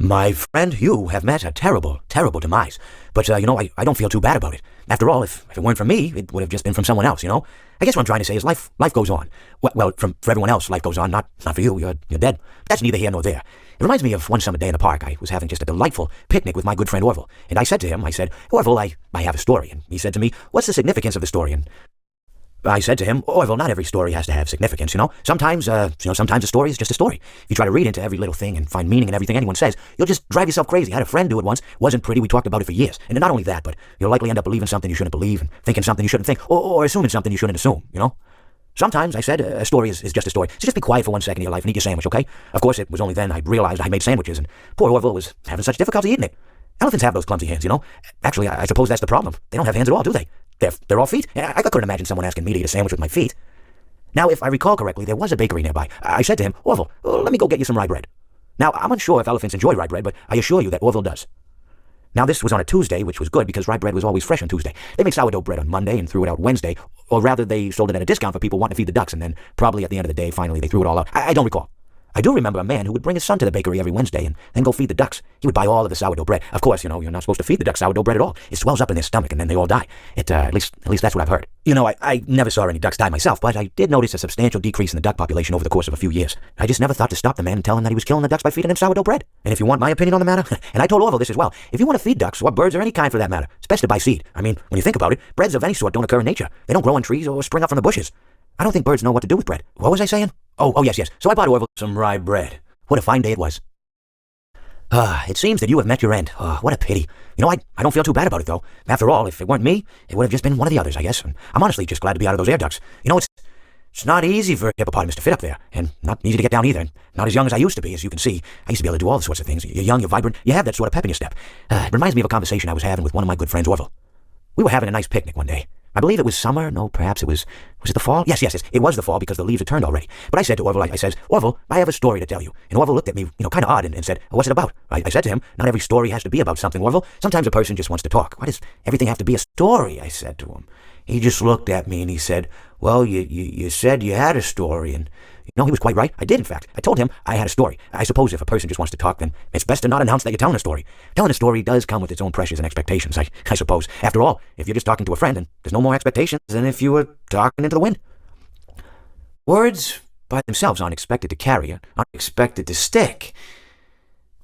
My friend, you have met a terrible, terrible demise. But, I don't feel too bad about it. After all, if it weren't from me, it would have just been from someone else, I guess what I'm trying to say is life goes on. Well, for everyone else, life goes on, not for you. You're dead. That's neither here nor there. It reminds me of one summer day in the park. I was having just a delightful picnic with my good friend Orville. And I said to him, Orville, I have a story. And he said to me, what's the significance of the story? And I said to him, Orville, not every story has to have significance, Sometimes, sometimes a story is just a story. If you try to read into every little thing and find meaning in everything anyone says, you'll just drive yourself crazy. I had a friend do it once. Wasn't pretty. We talked about it for years. And not only that, but you'll likely end up believing something you shouldn't believe and thinking something you shouldn't think or assuming something you shouldn't assume, Sometimes, I said, a story is just a story. So just be quiet for 1 second in your life and eat your sandwich, okay? Of course, it was only then I realized I made sandwiches, and poor Orville was having such difficulty eating it. Elephants have those clumsy hands, Actually, I suppose that's the problem. They don't have hands at all, do they? They're all feet. I couldn't imagine someone asking me to eat a sandwich with my feet. Now, if I recall correctly, there was a bakery nearby. I said to him, Orville, let me go get you some rye bread. Now, I'm unsure if elephants enjoy rye bread, but I assure you that Orville does. Now, this was on a Tuesday, which was good because rye bread was always fresh on Tuesday. They made sourdough bread on Monday and threw it out Wednesday, or rather, they sold it at a discount for people wanting to feed the ducks, and then probably at the end of the day, finally, they threw it all out. I don't recall. I do remember a man who would bring his son to the bakery every Wednesday and then go feed the ducks. He would buy all of the sourdough bread. Of course, you're not supposed to feed the ducks sourdough bread at all. It swells up in their stomach and then they all die. At least that's what I've heard. I never saw any ducks die myself, but I did notice a substantial decrease in the duck population over the course of a few years. I just never thought to stop the man and tell him that he was killing the ducks by feeding them sourdough bread. And if you want my opinion on the matter, and I told Orville this as well, if you want to feed ducks or birds or any kind for that matter, it's best to buy seed. I mean, when you think about it, breads of any sort don't occur in nature. They don't grow on trees or spring up from the bushes. I don't think birds know what to do with bread. What was I saying? Oh, yes. So I bought Orville some rye bread. What a fine day it was. It seems that you have met your end. What a pity. I don't feel too bad about it, though. After all, if it weren't me, it would have just been one of the others, I guess. And I'm honestly just glad to be out of those air ducts. It's not easy for a hippopotamus to fit up there, and not easy to get down either. Not as young as I used to be, as you can see. I used to be able to do all the sorts of things. You're young, you're vibrant, you have that sort of pep in your step. It reminds me of a conversation I was having with one of my good friends, Orville. We were having a nice picnic one day. I believe it was summer. No, perhaps it was it the fall? Yes. It was the fall because the leaves had turned already. But I said to Orville, I said, Orville, I have a story to tell you. And Orville looked at me, kind of odd and said, what's it about? I said to him, not every story has to be about something, Orville. Sometimes a person just wants to talk. Why does everything have to be a story? I said to him. He just looked at me and he said, well, you said you had a story. And, he was quite right. I did, in fact. I told him I had a story. I suppose if a person just wants to talk, then it's best to not announce that you're telling a story. Telling a story does come with its own pressures and expectations, I suppose. After all, if you're just talking to a friend, then there's no more expectations than if you were talking into the wind. Words by themselves aren't expected to carry, aren't expected to stick.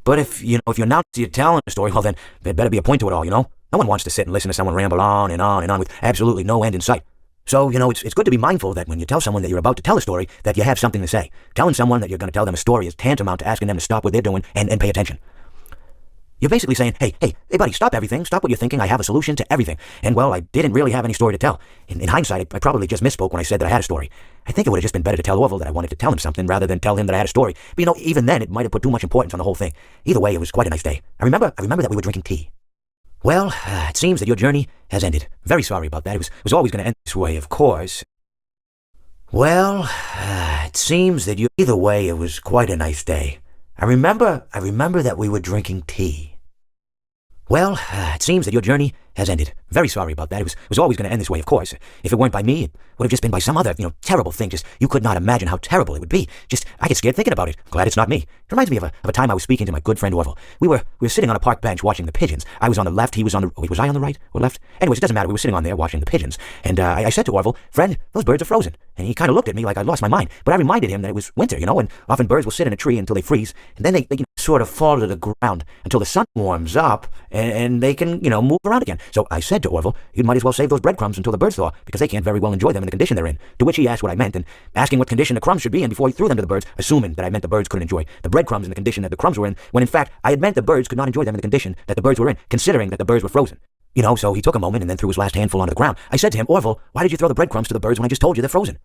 But if you announce you're telling a story, well, then there better be a point to it all, No one wants to sit and listen to someone ramble on and on and on with absolutely no end in sight. So, it's good to be mindful that when you tell someone that you're about to tell a story, that you have something to say. Telling someone that you're going to tell them a story is tantamount to asking them to stop what they're doing and pay attention. You're basically saying, hey, buddy, stop everything, stop what you're thinking, I have a solution to everything. And, well, I didn't really have any story to tell. In hindsight, I probably just misspoke when I said that I had a story. I think it would have just been better to tell Orville that I wanted to tell him something rather than tell him that I had a story. But, even then, it might have put too much importance on the whole thing. Either way, it was quite a nice day. I remember that we were drinking tea. Well, it seems that your journey has ended. Very sorry about that. It was always going to end this way, of course. Well, it seems that either way, it was quite a nice day. I remember that we were drinking tea. Well, it seems that your journey has ended. Very sorry about that. It was always going to end this way, of course. If it weren't by me, it would have just been by some other, terrible thing. Just, you could not imagine how terrible it would be. Just, I get scared thinking about it. Glad it's not me. It reminds me of a time I was speaking to my good friend Orville. We were sitting on a park bench watching the pigeons. I was on the left, he was on the... Wait, was I on the right or left? Anyways, it doesn't matter. We were sitting on there watching the pigeons. And I said to Orville, friend, those birds are frozen. And he kind of looked at me like I lost my mind. But I reminded him that it was winter, and often birds will sit in a tree until they freeze. And then they sort of fall to the ground until the sun warms up and they can, move around again. So I said to Orville, you might as well save those breadcrumbs until the birds thaw, because they can't very well enjoy them in the condition they're in. To which he asked what I meant, and asking what condition the crumbs should be in before he threw them to the birds, assuming that I meant the birds couldn't enjoy the breadcrumbs in the condition that the crumbs were in, when in fact I had meant the birds could not enjoy them in the condition that the birds were in, considering that the birds were frozen. So he took a moment and then threw his last handful onto the ground. I said to him, Orville, why did you throw the breadcrumbs to the birds when I just told you they're frozen?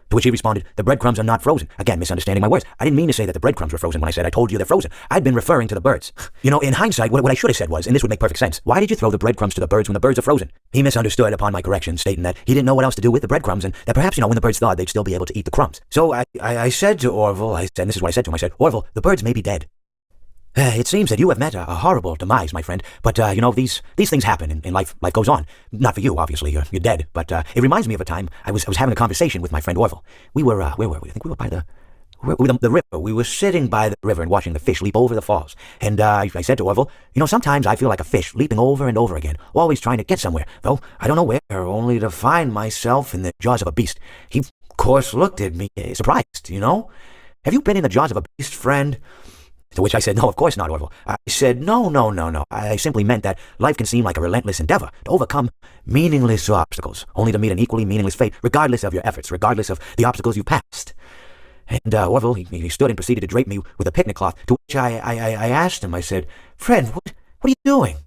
To which he responded, the breadcrumbs are not frozen. Again, misunderstanding my words. I didn't mean to say that the breadcrumbs were frozen when I said I told you they're frozen. I'd been referring to the birds. In hindsight, what I should have said was, and this would make perfect sense, why did you throw the breadcrumbs to the birds when the birds are frozen? He misunderstood upon my correction, stating that he didn't know what else to do with the breadcrumbs, and that perhaps, when the birds thawed, they'd still be able to eat the crumbs. So I said to Orville, and this is what I said to him, I said, Orville, the birds may be dead. It seems that you have met a horrible demise, my friend. But, these things happen in life. Life goes on. Not for you, obviously. You're dead. But it reminds me of a time I was having a conversation with my friend Orville. We were, where were we? I think we were by the the river. We were sitting by the river and watching the fish leap over the falls. And I said to Orville, sometimes I feel like a fish leaping over and over again, always trying to get somewhere, though I don't know where, only to find myself in the jaws of a beast. He, of course, looked at me, surprised, Have you been in the jaws of a beast, friend? To which I said, no, of course not, Orville. I said, no. I simply meant that life can seem like a relentless endeavor to overcome meaningless obstacles, only to meet an equally meaningless fate, regardless of your efforts, regardless of the obstacles you've passed. And Orville, he stood and proceeded to drape me with a picnic cloth, to which I asked him, I said, friend, what are you doing?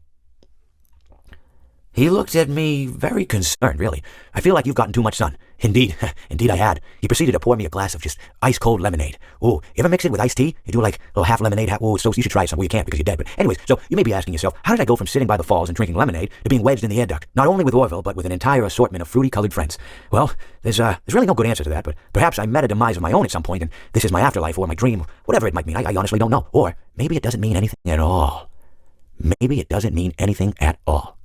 He looked at me very concerned, really. I feel like you've gotten too much sun. Indeed I had. He proceeded to pour me a glass of just ice-cold lemonade. Ooh, you ever mix it with iced tea? You do like a little half lemonade, you should try some. Well, you can't because you're dead. But anyways, so you may be asking yourself, how did I go from sitting by the falls and drinking lemonade to being wedged in the air duct? Not only with Orville, but with an entire assortment of fruity-colored friends. Well, there's really no good answer to that, but perhaps I met a demise of my own at some point, and this is my afterlife or my dream, whatever it might mean. I honestly don't know. Or maybe it doesn't mean anything at all. Maybe it doesn't mean anything at all.